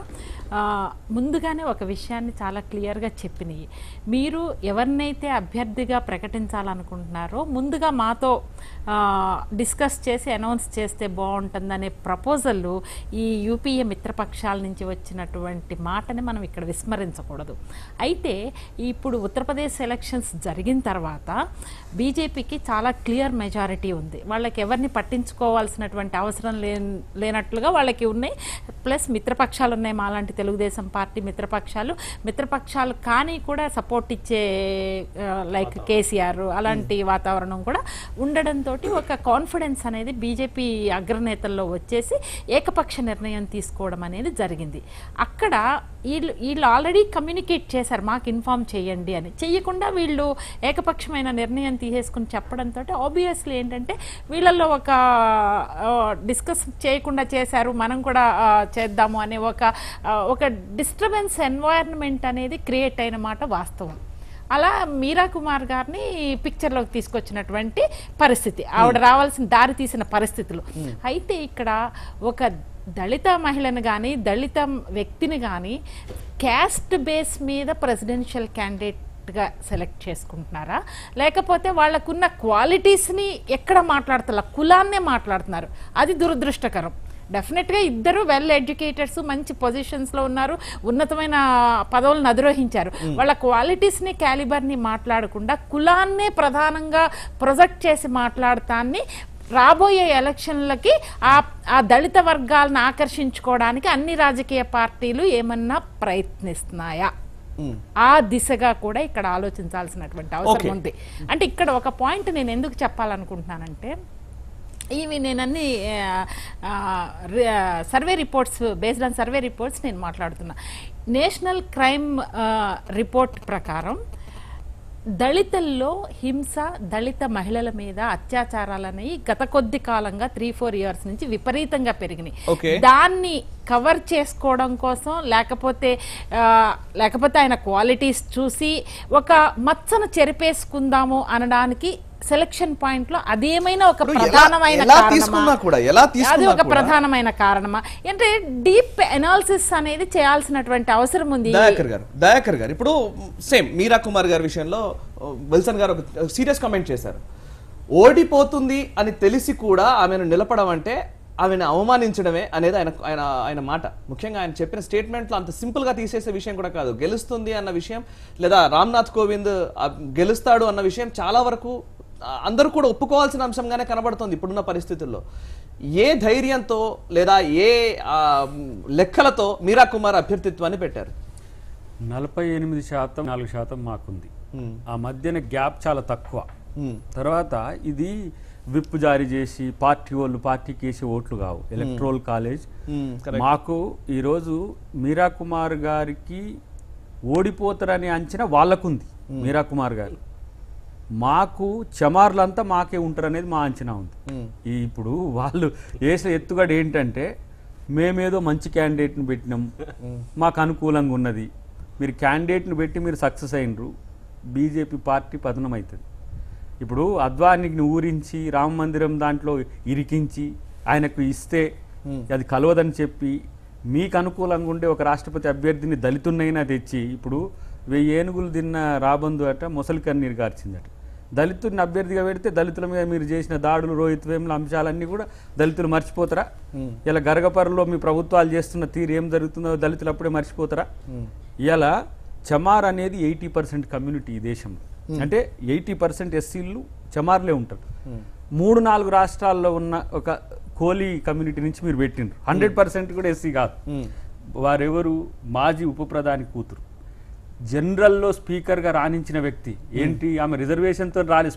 ముందుగానే ఒక విషయాన్ని చాలా క్లియర్గా చెప్పినాయి. మీరు ఎవరినైతే అభ్యర్థిగా ప్రకటించాలనుకుంటున్నారో ముందుగా మాతో డిస్కస్ చేసి అనౌన్స్ చేస్తే బాగుంటుందనే ప్రపోజల్ ఈ యూపీఏ మిత్రపక్షాల నుంచి వచ్చినటువంటి మాటని మనం ఇక్కడ విస్మరించకూడదు. అయితే ఇప్పుడు ఉత్తరప్రదేశ్ ఎలక్షన్స్ జరిగిన తర్వాత బీజేపీకి చాలా క్లియర్ మెజారిటీ ఉంది. వాళ్ళకి ఎవరిని పట్టించుకోవాల్సినటువంటి అవసరం లేనట్లుగా వాళ్ళకి ఉన్నాయి. ప్లస్ మిత్రపక్షాలు ఉన్నాయి, మాలాంటి తెలుగుదేశం పార్టీ మిత్రపక్షాలు కానీ కూడా సపోర్ట్ ఇచ్చే లైక్ కేసీఆర్ అలాంటి వాతావరణం కూడా ఉండడంతో ఒక కాన్ఫిడెన్స్ అనేది బీజేపీ అగ్రనేతల్లో వచ్చేసి ఏకపక్ష నిర్ణయం తీసుకోవడం అనేది జరిగింది. అక్కడ వీళ్ళు ఆల్రెడీ కమ్యూనికేట్ చేశారు, మాకు ఇన్ఫార్మ్ చేయండి అని. చెయ్యకుండా వీళ్ళు ఏకపక్షమైన నిర్ణయం తీసేసుకుని చెప్పడంతో ఆబ్వియస్లీ ఏంటంటే వీళ్ళల్లో ఒక డిస్కస్ చేయకుండా చేశారు, మనం కూడా చేద్దాము అనే ఒక డిస్టర్బెన్స్ ఎన్వైరన్మెంట్ అనేది క్రియేట్ అయిన మాట వాస్తవం. అలా మీరా కుమార్ గారిని పిక్చర్లోకి తీసుకొచ్చినటువంటి పరిస్థితి, ఆవిడ రావాల్సిన దారి తీసిన పరిస్థితులు. అయితే ఇక్కడ ఒక దళిత మహిళను కానీ దళిత వ్యక్తిని కానీ క్యాస్ట్ బేస్ మీద ప్రెసిడెన్షియల్ క్యాండిడేట్ కరెక్ట్గా సెలెక్ట్ చేసుకుంటున్నారా, లేకపోతే వాళ్ళకున్న క్వాలిటీస్ని ఎక్కడ మాట్లాడుతున్నా కులాన్నే మాట్లాడుతున్నారు. అది దురదృష్టకరం. డెఫినెట్గా ఇద్దరు వెల్ ఎడ్యుకేటెడ్స్, మంచి పొజిషన్స్లో ఉన్నారు, ఉన్నతమైన పదవులను అధిరోహించారు. వాళ్ళ క్వాలిటీస్ని క్యాలిబర్ని మాట్లాడకుండా కులాన్నే ప్రధానంగా ప్రొజెక్ట్ చేసి మాట్లాడటాన్ని రాబోయే ఎలక్షన్లకి ఆ దళిత వర్గాలను ఆకర్షించుకోవడానికి అన్ని రాజకీయ పార్టీలు ఏమన్నా ప్రయత్నిస్తున్నాయా? ఆ దిశగా కూడా ఇక్కడ ఆలోచించాల్సినటువంటి అవసరం ఉంది. అంటే ఇక్కడ ఒక పాయింట్ నేను ఎందుకు చెప్పాలనుకుంటున్నానంటే, ఇవి నేను అన్ని survey reports, based on survey reports నేను మాట్లాడుతున్నా. నేషనల్ క్రైమ్ రిపోర్ట్ ప్రకారం దళితుల్లో హింస, దళిత మహిళల మీద అత్యాచారాలనేవి గత కొద్ది కాలంగా 3-4 years నుంచి విపరీతంగా పెరిగినాయి. దాన్ని కవర్ చేసుకోవడం కోసం లేకపోతే ఆయన క్వాలిటీస్ చూసి ఒక మచ్చను చెరిపేసుకుందాము అనడానికి సెలక్షన్ పాయింట్ లో అదేమైనా ఒక ప్రధానమైన కారణమా అంటే డీప్ అనాలిసిస్ అనేది చేయాల్సినటువంటి అవసరం ఉంది. దయాకర్ గారు ఇప్పుడు సేమ్ మీరా కుమార్ గారి విషయంలో విల్సన్ గారు ఒక సీరియస్ కామెంట్ చేశారు. ఓడిపోతుంది అని తెలిసి కూడా ఆమెను నిలపడం అంటే ఆమెను అవమానించడమే అనేది ఆయన మాట. ముఖ్యంగా ఆయన చెప్పిన స్టేట్మెంట్లో అంత సింపుల్ గా తీసేసే విషయం కూడా కాదు. గెలుస్తుంది అన్న విషయం లేదా రామ్నాథ్ కోవింద్ గెలుస్తాడు అన్న విషయం చాలా వరకు అందరూ కూడా ఒప్పుకోవాల్సిన అంశంగానే కనబడుతుంది ఇప్పుడున్న పరిస్థితుల్లో. ఏ ధైర్యంతో లేదా ఏ లెక్కలతో మీరా కుమార్ అభ్యర్థిత్వాన్ని పెట్టారు? 48%, 4% మాకుంది. ఆ మధ్యన గ్యాప్ చాలా తక్కువ. తర్వాత ఇది విప్ జారీ చేసి పార్టీకి వేసే ఓట్లు కావు, ఎలక్ట్రోల్ కాలేజ్. మాకు ఈరోజు మీరా కుమార్ గారికి ఓడిపోతారని అంచనా వాళ్ళకుంది. మీరా కుమార్ గారు మాకు చమార్లంతా మాకే ఉంటారు అనేది మా అంచనా ఉంది. ఇప్పుడు వాళ్ళు వేసే ఎత్తుగడ ఏంటంటే మేమేదో మంచి క్యాండిడేట్ని పెట్టినాం, మాకు అనుకూలంగా ఉన్నది, మీరు క్యాండిడేట్ని పెట్టి మీరు సక్సెస్ అయినరు, బీజేపీ పార్టీ పతనం అవుతుంది. ఇప్పుడు అద్వానికి ఊరించి రామ మందిరం దాంట్లో ఇరికించి ఆయనకు ఇస్తే అది కలవదని చెప్పి మీకు అనుకూలంగా ఉండే ఒక రాష్ట్రపతి అభ్యర్థిని దళితున్నైనా తెచ్చి ఇప్పుడు 1000 ఏనుగులు తిన్న రాబందు అట మొసలి కన్నీరు గార్చిందట. దళితుడిని అభ్యర్థిగా పెడితే దళితుల మీద మీరు చేసిన దాడులు, రోహిత్ వేముల అంశాలన్నీ కూడా దళితులు మర్చిపోతారా? ఇలా గరగపరలో మీ ప్రభుత్వాలు చేస్తున్న తీరు ఏం జరుగుతుందో దళితులు అప్పుడే మర్చిపోతారా? ఇలా చమార్ అనేది 80% కమ్యూనిటీ ఈ దేశంలో. అంటే 80% ఎస్సీలు చమార్లే ఉంటారు. 3-4 రాష్ట్రాల్లో ఉన్న ఒక కోలీ కమ్యూనిటీ నుంచి మీరు పెట్టిండ్రు. 100% కూడా ఎస్సీ కాదు. వారెవరు? మాజీ ఉప ప్రధాని కూతురు, జనరల్లో స్పీకర్గా రాణించిన వ్యక్తి. ఏంటి ఆమె రిజర్వేషన్తో రాలే,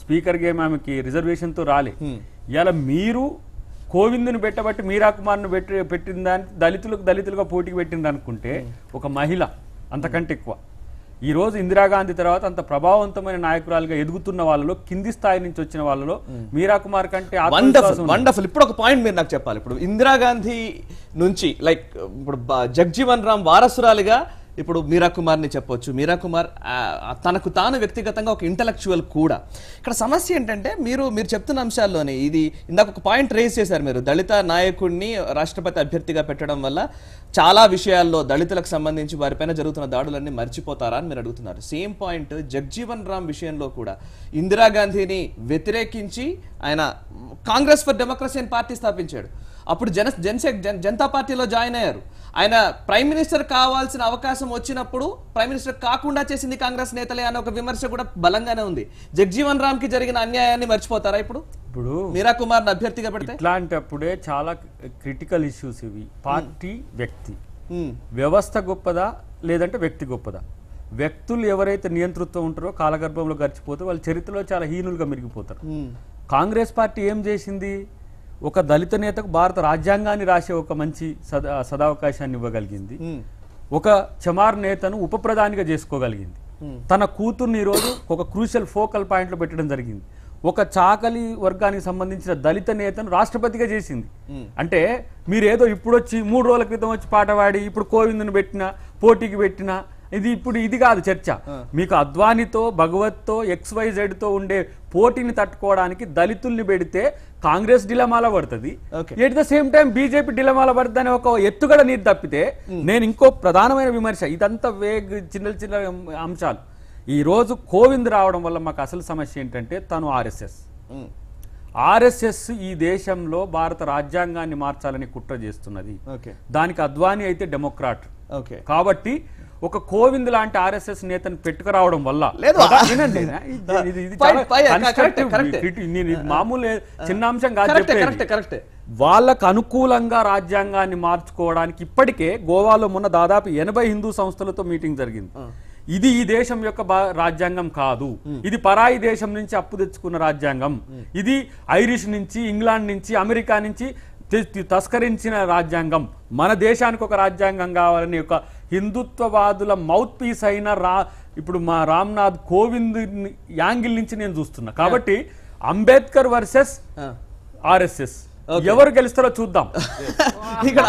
స్పీకర్గా ఏమి ఆమెకి రిజర్వేషన్తో రాలే. ఇలా మీరు కోవిందుని పెట్టబట్టి మీరా కుమార్ను పెట్టిన దాన్ని దళితులుగా పోటీకి పెట్టింది అనుకుంటే ఒక మహిళ అంతకంటే ఎక్కువ. ఈ రోజు ఇందిరాగాంధీ తర్వాత అంత ప్రభావవంతమైన నాయకురాలుగా ఎదుగుతున్న వాళ్ళలో, కింది స్థాయి నుంచి వచ్చిన వాళ్ళలో మీరా కుమార్ కంటే వండర్ఫుల్. ఇప్పుడు ఒక పాయింట్ మీరు నాకు చెప్పాలి. ఇప్పుడు ఇందిరాగాంధీ నుంచి లైక్ ఇప్పుడు జగ్జీవన్ రామ్ వారసురాలిగా ఇప్పుడు మీరా కుమార్ని చెప్పొచ్చు. మీరా కుమార్ తనకు తాను వ్యక్తిగతంగా ఒక ఇంటలెక్చువల్ కూడా. ఇక్కడ సమస్య ఏంటంటే మీరు చెప్తున్న అంశాల్లోనే ఇది ఇందాక ఒక పాయింట్ రేస్ చేశారు మీరు. దళిత నాయకుడిని రాష్ట్రపతి అభ్యర్థిగా పెట్టడం వల్ల చాలా విషయాల్లో దళితులకు సంబంధించి వారిపైన జరుగుతున్న దాడులన్నీ మర్చిపోతారా అని మీరు అడుగుతున్నారు. సేమ్ పాయింట్ జగ్జీవన్ రామ్ విషయంలో కూడా ఇందిరాగాంధీని వ్యతిరేకించి ఆయన కాంగ్రెస్ ఫర్ డెమోక్రసీ అని పార్టీ స్థాపించాడు. అప్పుడు జనతా పార్టీలో జాయిన్ అయ్యారు. ఆయన ప్రైమ్ మినిస్టర్ కావాల్సిన అవకాశం వచ్చినప్పుడు ప్రైమ్ మినిస్టర్ కాకుండా చేసింది కాంగ్రెస్ నేతలే అనే ఒక విమర్శ కూడా బలంగానే ఉంది. జగ్జీవన్ రామ్ కి జరిగిన అన్యాయాన్ని మర్చిపోతారా ఇప్పుడు మీరా కుమార్ అభ్యర్థిగా పెడితే? ఇట్లాంటప్పుడే చాలా క్రిటికల్ ఇష్యూస్ ఇవి. పార్టీ, వ్యక్తి, వ్యవస్థ గొప్పదా లేదంటే వ్యక్తి గొప్పదా? వ్యక్తులు ఎవరైతే నియంతృత్వం ఉంటారో కాలగర్భంలో గడిచిపోతారో వాళ్ళ చరిత్రలో చాలా హీనులుగా మిగిలిపోతారు. కాంగ్రెస్ పార్టీ ఏం చేసింది? ఒక దళిత నేతకు భారత రాజ్యాంగాన్ని రాసే ఒక మంచి సదావకాశాన్ని ఇవ్వగలిగింది. ఒక చమార్ నేతను ఉప ప్రధానిగా చేసుకోగలిగింది. తన కూతుర్ని ఈరోజు ఒక క్రూషియల్ ఫోకల్ పాయింట్లో పెట్టడం జరిగింది. ఒక చాకలి వర్గానికి సంబంధించిన దళిత నేతను రాష్ట్రపతిగా చేసింది. అంటే మీరేదో ఇప్పుడు వచ్చి 3 రోజుల క్రితం వచ్చి పాట పాడి ఇప్పుడు కోవిందుని పెట్టినా, పోటీకి పెట్టినా, ఇది కాదు చర్చ. మీకు అద్వానితో, భగవత్తో, XYZ తో ఉండే పోటీని తట్టుకోవడానికి దళితుల్ని పెడితే కాంగ్రెస్ డిలమాల పడుతుంది. At the same time BJP డిలమాల పడుతుంది అనే ఒక ఎత్తుగడ నీరు తప్పితే నేను ఇంకో ప్రధానమైన విమర్శ, ఇదంతా చిన్న చిన్న అంశాలు. ఈ రోజు కోవింద్ రావడం వల్ల మాకు అసలు సమస్య ఏంటంటే తను ఆర్ఎస్ఎస్ ఈ దేశంలో భారత రాజ్యాంగాన్ని మార్చాలని కుట్ర చేస్తున్నది. దానికి అద్వానీ అయితే డెమోక్రాట్. కాబట్టి ఒక కోవింద్ లాంటి ఆర్ఎస్ఎస్ నేతను పెట్టుకురావడం వల్ల మామూలు చిన్న అంశం కాదు, వాళ్ళకు అనుకూలంగా రాజ్యాంగాన్ని మార్చుకోవడానికి ఇప్పటికే గోవాలో మొన్న దాదాపు 80 హిందూ సంస్థలతో మీటింగ్ జరిగింది. ఇది ఈ దేశం యొక్క రాజ్యాంగం కాదు, ఇది పరాయి దేశం నుంచి అప్పు తెచ్చుకున్న రాజ్యాంగం, ఇది ఐరిష్ నుంచి, ఇంగ్లాండ్ నుంచి, అమెరికా నుంచి తస్కరించిన రాజ్యాంగం, మన దేశానికి ఒక రాజ్యాంగం కావాలని ఒక హిందుత్వవాదుల మౌత్ పీస్ అయిన ఇప్పుడు మా రామ్నాథ్ కోవింద్ యాంగిల్ నుంచి నేను చూస్తున్నా. కాబట్టి అంబేద్కర్ వర్సెస్ ఆర్ఎస్ఎస్ ఎవరు గెలుస్తారో చూద్దాం.